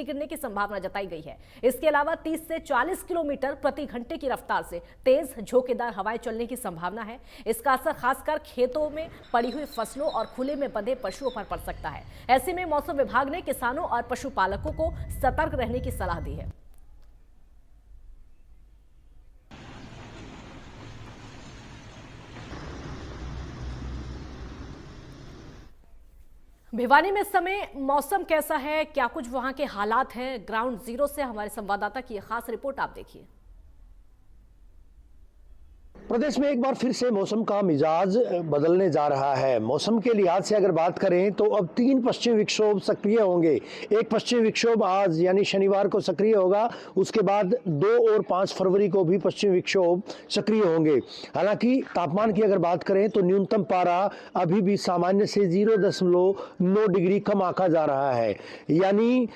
बिजली गिरने की संभावना जताई गई है। इसके अलावा 30 से 40 किलोमीटर प्रति घंटे की रफ्तार से तेज झोंकेदार हवाएं चलने की संभावना है। इसका असर खासकर खेतों में पड़ी हुई फसलों और खुले में बंधे पशुओं पर पड़ सकता है। ऐसे में मौसम विभाग ने किसानों और पशुपालकों को सतर्क रहने की सलाह दी है। भिवानी में इस समय मौसम कैसा है, क्या कुछ वहां के हालात हैं? ग्राउंड जीरो से हमारे संवाददाता की खास रिपोर्ट आप देखिए। प्रदेश में एक बार फिर से मौसम का मिजाज बदलने जा रहा है। मौसम के लिहाज से अगर बात करें तो अब 3 पश्चिमी विक्षोभ सक्रिय होंगे। एक पश्चिमी विक्षोभ आज यानी शनिवार को सक्रिय होगा, उसके बाद 2 और 5 फरवरी को भी पश्चिमी विक्षोभ सक्रिय होंगे। हालांकि तापमान की अगर बात करें तो न्यूनतम पारा अभी भी सामान्य से 0.9 डिग्री कम आंका जा रहा है। यानी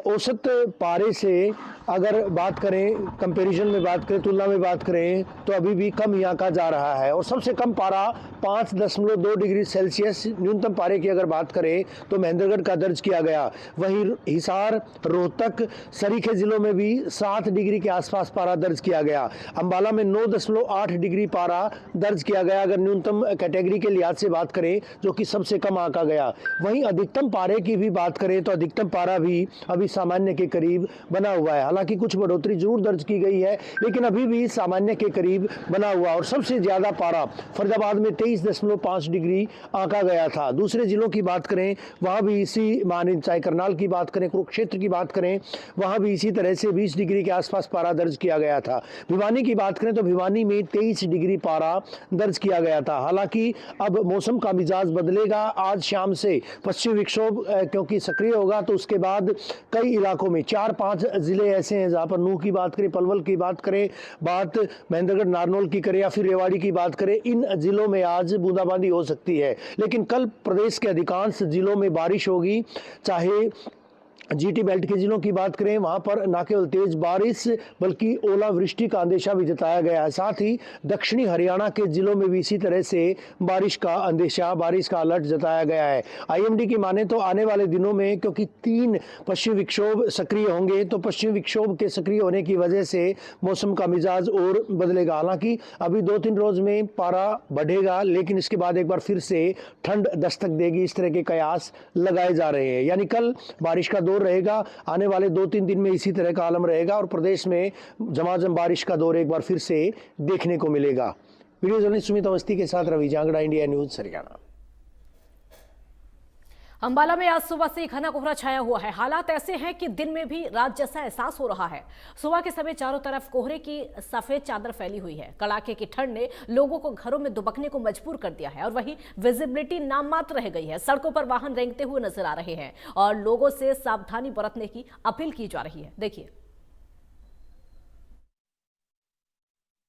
औसत पारे से अगर बात करें, कंपैरिजन में बात करें, तुलना में बात करें तो अभी भी कम ही आंका जा रहा है। और सबसे कम पारा 5.2 डिग्री सेल्सियस न्यूनतम पारे की अगर बात करें तो महेंद्रगढ़ का दर्ज किया गया। वहीं हिसार, रोहतक, सरीखे जिलों में भी 7 डिग्री के आसपास पारा दर्ज किया गया। अंबाला में 9.8 डिग्री पारा दर्ज किया गया अगर न्यूनतम कैटेगरी के लिहाज से बात करें, जो कि सबसे कम आंका गया। वहीं अधिकतम पारे की भी बात करें तो अधिकतम पारा भी अभी सामान्य के करीब बना हुआ है। हालांकि कुछ बढ़ोतरी जरूर दर्ज की गई है, लेकिन अभी भी सामान्य के करीब बना हुआ। और सबसे ज्यादा पारा फरीदाबाद में 23.5 डिग्री आंका गया था। दूसरे जिलों की बात करें वहां भी इसी मानिंद, चाहे करनाल की बात करें, कुरुक्षेत्र की बात करें, वहां भी इसी तरह से 20 डिग्री के आसपास पारा दर्ज किया गया था। भिवानी की बात करें तो भिवानी में 23 डिग्री पारा दर्ज किया गया था। हालांकि अब मौसम का मिजाज बदलेगा। आज शाम से पश्चिमी विक्षोभ क्योंकि सक्रिय होगा तो उसके बाद कई इलाकों में 4-5 जिले ऐसे हैं जहां पर नूह की बात करें, पलवल की बात करें, बात महेंद्रगढ़ नारनौल की करें या फिर रेवाड़ी की बात करें, इन जिलों में आज बूंदाबांदी हो सकती है। लेकिन कल प्रदेश के अधिकांश जिलों में बारिश होगी। चाहे जीटी बेल्ट के जिलों की बात करें, वहां पर न केवल तेज बारिश बल्कि ओलावृष्टि का अंदेशा भी जताया गया है। साथ ही दक्षिणी हरियाणा के जिलों में भी इसी तरह से बारिश का अंदेशा, बारिश का अलर्ट जताया गया है। आईएमडी की माने तो आने वाले दिनों में क्योंकि 3 पश्चिमी विक्षोभ सक्रिय होंगे तो पश्चिमी विक्षोभ के सक्रिय होने की वजह से मौसम का मिजाज और बदलेगा। हालांकि अभी 2-3 रोज में पारा बढ़ेगा, लेकिन इसके बाद एक बार फिर से ठंड दस्तक देगी, इस तरह के कयास लगाए जा रहे हैं। यानी कल बारिश का रहेगा, आने वाले 2-3 दिन में इसी तरह का आलम रहेगा और प्रदेश में झमाझम बारिश का दौर एक बार फिर से देखने को मिलेगा। वीडियो जर्नलिस्ट सुमित अवस्थी के साथ रवि जांगड़ा, इंडिया न्यूज हरियाणा। अंबाला में आज सुबह से घना कोहरा छाया हुआ है। हालात ऐसे हैं कि दिन में भी रात जैसा एहसास हो रहा है। सुबह के समय चारों तरफ कोहरे की सफेद चादर फैली हुई है। कड़ाके की ठंड ने लोगों को घरों में दुबकने को मजबूर कर दिया है और वहीं विजिबिलिटी नाम मात्र रह गई है। सड़कों पर वाहन रेंगते हुए नजर आ रहे हैं और लोगों से सावधानी बरतने की अपील की जा रही है। देखिए,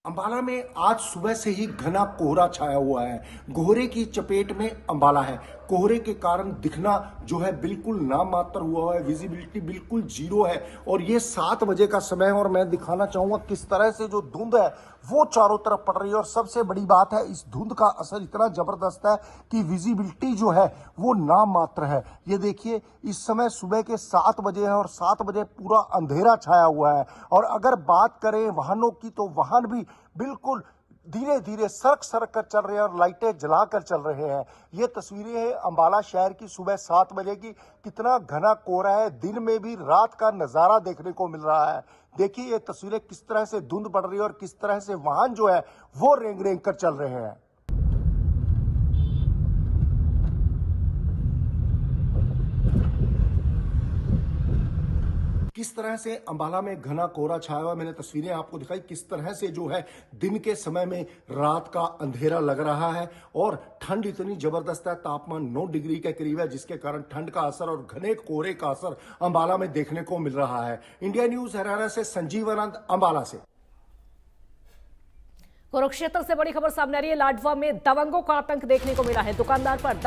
अंबाला में आज सुबह से ही घना कोहरा छाया हुआ है। कोहरे की चपेट में अंबाला है। कोहरे के कारण दिखना जो है बिल्कुल नाम मात्र हुआ है, विजिबिलिटी बिल्कुल जीरो है और ये 7 बजे का समय है और मैं दिखाना चाहूंगा किस तरह से जो धुंध है वो चारों तरफ पड़ रही है। और सबसे बड़ी बात है, इस धुंध का असर इतना जबरदस्त है कि विजिबिलिटी जो है वो नाम मात्र है। ये देखिए, इस समय सुबह के 7 बजे है और 7 बजे पूरा अंधेरा छाया हुआ है। और अगर बात करें वाहनों की तो वाहन भी बिल्कुल धीरे धीरे सरक कर चल रहे हैं और लाइटें जलाकर चल रहे हैं। ये तस्वीरें हैं अंबाला शहर की सुबह 7 बजे की। कितना घना कोहरा है, दिन में भी रात का नजारा देखने को मिल रहा है। देखिए ये तस्वीरें किस तरह से धुंध पड़ रही है और किस तरह से वाहन जो है वो रेंग रेंग कर चल रहे हैं। किस तरह से अंबाला में घना कोहरा छाया हुआ, मैंने तस्वीरें आपको दिखाई। किस तरह से जो है दिन के समय में रात का अंधेरा लग रहा है और ठंड इतनी जबरदस्त है, तापमान 9 डिग्री के करीब है, जिसके कारण ठंड का असर और घने कोहरे का असर अंबाला में देखने को मिल रहा है। इंडिया न्यूज हरियाणा से संजीव आनंद, अंबाला से। कुरुक्षेत्र से बड़ी खबर सामने आ रही है। लाडवा में दबंगों का आतंक देखने को मिला है। दुकानदार पर 10